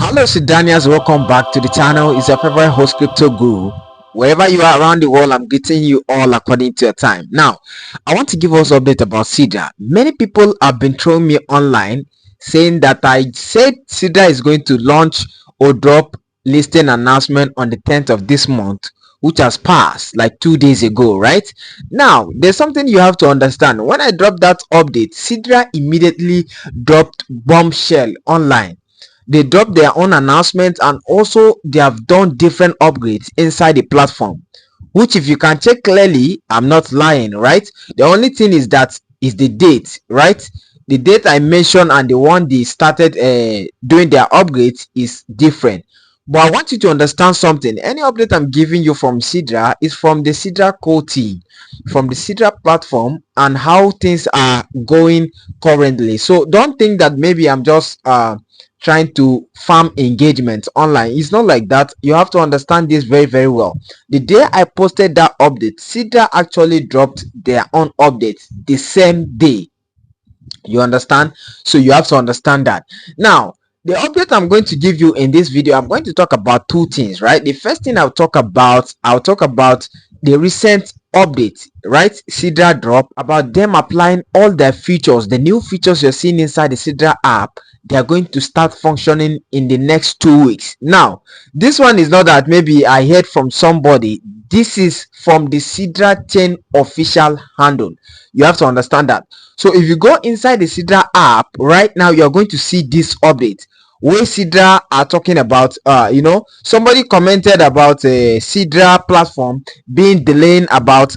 Hello Sudanians, welcome back to the channel. It's your favorite host Crypto Guru. Wherever you are around the world, I'm greeting you all according to your time. Now, I want to give us update about Sidra. Many people have been throwing me online saying that I said Sidra is going to launch or drop listing announcement on the 10th of this month, which has passed like 2 days ago, right? Now, there's something you have to understand. When I dropped that update, Sidra immediately dropped bombshell online. They dropped their own announcements, and also they have done different upgrades inside the platform, which if you can check clearly, I'm not lying, right? The only thing is that is the date, right? The date I mentioned and the one they started doing their upgrades is different. But I want you to understand something. Any update I'm giving you from Sidra is from the Sidra core team, from the Sidra platform, and how things are going currently. So don't think that maybe I'm just trying to farm engagement online. It's not like that. You have to understand this very well. The day I posted that update, Sidra actually dropped their own update the same day. You understand? So you have to understand that. Now, the update I'm going to give you in this video, I'm going to talk about two things, right? The first thing I'll talk about the recent update, right? Sidra drop, about them applying all their features, the new features you're seeing inside the Sidra app. They are going to start functioning in the next 2 weeks. Now, this one is not that maybe I heard from somebody. This is from the Sidra Chain official handle. You have to understand that. So if you go inside the Sidra app right now, you're going to see this update where Sidra are talking about somebody commented about a Sidra platform being delaying about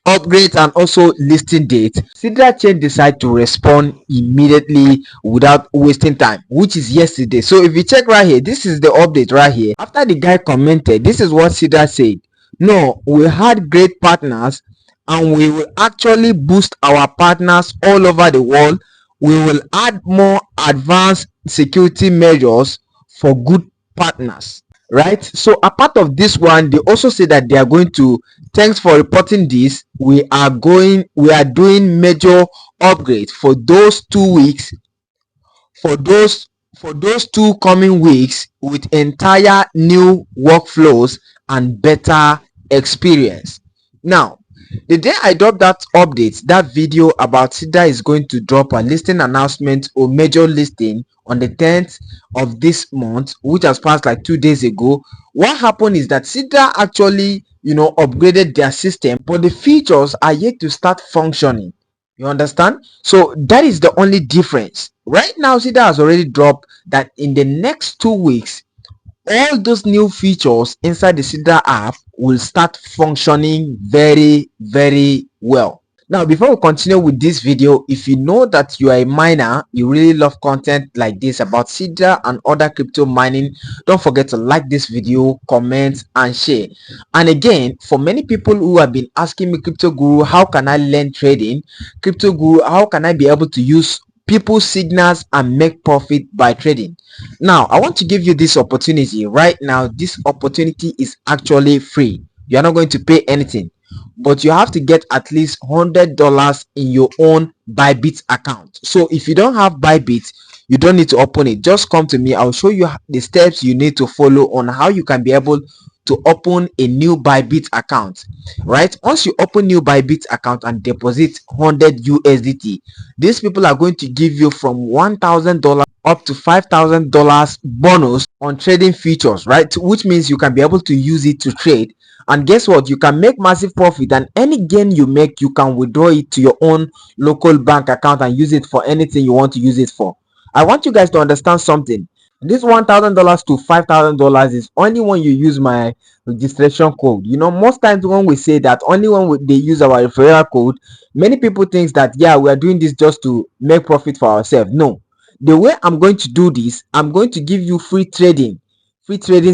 upgrades and also listing date. Sidra Chain decide to respond immediately without wasting time, which is yesterday. So if you check right here, this is the update right here. After the guy commented, this is what Sidra said. No, we had great partners and we will actually boost our partners all over the world. We will add more advanced security measures for good partners, right? So a part of this one, they also say that they are going to, thanks for reporting this, we are doing major upgrades for those 2 weeks, for those 2 coming weeks, with entire new workflows and better experience. Now, the day I dropped that update, that video about Sidra is going to drop a listing announcement or major listing on the 10th of this month, which has passed like 2 days ago. What happened is that Sidra actually upgraded their system, but the features are yet to start functioning. You understand? So that is the only difference. Right now, Sidra has already dropped that in the next 2 weeks, all those new features inside the Sidra app will start functioning very well. Now, before we continue with this video, if you know that you are a miner, you really love content like this about Sidra and other crypto mining, don't forget to like this video, comment and share. And again, for many people who have been asking me, Crypto Guru, how can I learn trading? Crypto Guru, how can I be able to use people's signals and make profit by trading? Now, I want to give you this opportunity right now. This opportunity is actually free. You are not going to pay anything, but you have to get at least $100 in your own Bybit account. So if you don't have Bybit, you don't need to open it. Just come to me. I'll show you the steps you need to follow on how you can be able to open a new Bybit account. Right, once you open new Bybit account and deposit 100 USDT, these people are going to give you from $1,000 up to $5,000 bonus on trading features, right? Which means you can be able to use it to trade. And guess what? You can make massive profit, and any gain you make, you can withdraw it to your own local bank account and use it for anything you want to use it for. I want you guys to understand something. This $1,000 to $5,000 is only when you use my registration code. Most times when we say that, only when they use our referral code, many people think that, yeah, we are doing this just to make profit for ourselves. No. The way I'm going to do this, I'm going to give you free trading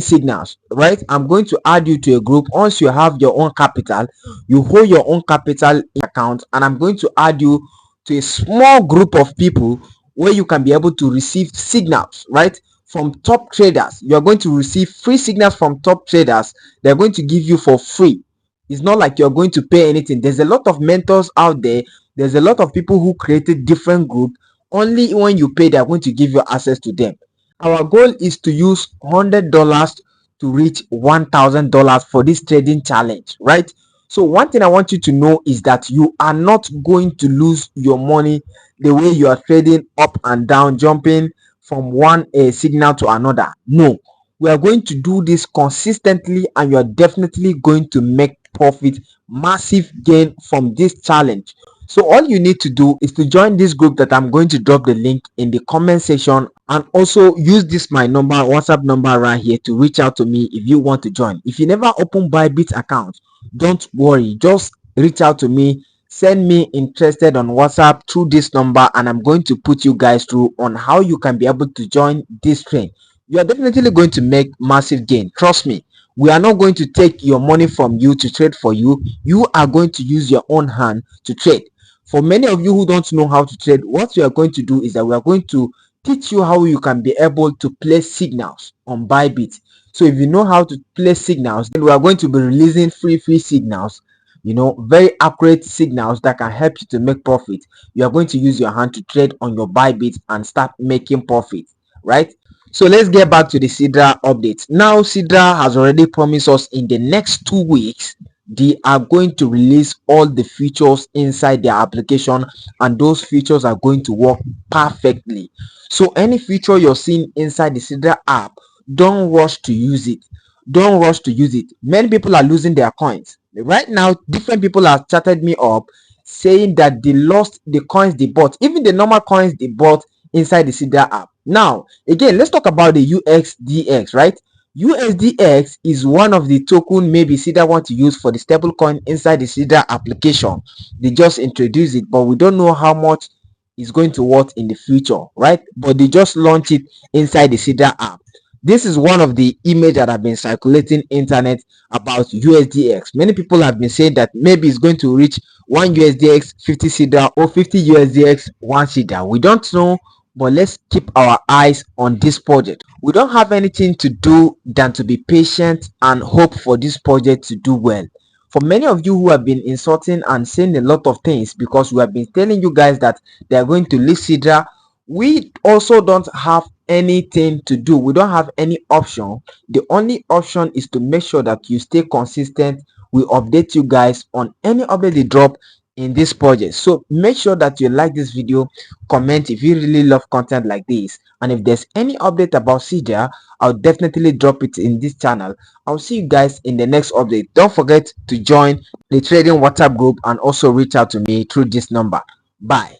signals, right? I'm going to add you to a group. Once you have your own capital, you hold your own capital account, and I'm going to add you to a small group of people where you can be able to receive signals, right, from top traders. You're going to receive free signals from top traders. They're going to give you for free. It's not like you're going to pay anything. There's a lot of mentors out there. There's a lot of people who created different groups. Only when you pay, they're going to give you access to them. Our goal is to use $100 to reach $1,000 for this trading challenge, right? So one thing I want you to know is that you are not going to lose your money the way you are trading up and down, jumping from one signal to another. No, we are going to do this consistently, and you are definitely going to make profit, massive gain from this challenge. So all you need to do is to join this group that I'm going to drop the link in the comment section, and also use this my number, WhatsApp number right here, to reach out to me if you want to join. If you never open Bybit account, don't worry, just reach out to me, send me interested on WhatsApp through this number, and I'm going to put you guys through on how you can be able to join this train. You are definitely going to make massive gain, trust me. We are not going to take your money from you to trade for you. You are going to use your own hand to trade. For many of you who don't know how to trade, what we are going to do is that we are going to teach you how you can be able to place signals on Bybit. So if you know how to place signals, then we are going to be releasing free signals, very accurate signals that can help you to make profit. You are going to use your hand to trade on your Bybit and start making profit, right? So let's get back to the Sidra update. Now Sidra has already promised us in the next 2 weeks they are going to release all the features inside their application, and those features are going to work perfectly. So any feature you're seeing inside the Sidra app, don't rush to use it. Don't rush to use it. Many people are losing their coins right now. Different people have chatted me up saying that they lost the coins they bought, even the normal coins they bought inside the Sidra app. Now again, let's talk about the USDX, right? USDX is one of the token maybe Sidra want to use for the stablecoin inside the Sidra application. They just introduced it, but we don't know how much is going to work in the future, right? But they just launched it inside the Sidra app. This is one of the image that have been circulating internet about USDX. Many people have been saying that maybe it's going to reach 1 USDX 50 Sidra or 50 USDX 1 Sidra. We don't know, but let's keep our eyes on this project. We don't have anything to do than to be patient and hope for this project to do well. For many of you who have been insulting and saying a lot of things because we have been telling you guys that they are going to list Sidra, we also don't have anything to do. We don't have any option. The only option is to make sure that you stay consistent. We update you guys on any update they drop in this project. So make sure that you like this video, comment if you really love content like this, and if there's any update about Sidra, I'll definitely drop it in this channel. I'll see you guys in the next update. Don't forget to join the trading WhatsApp group and also reach out to me through this number. Bye.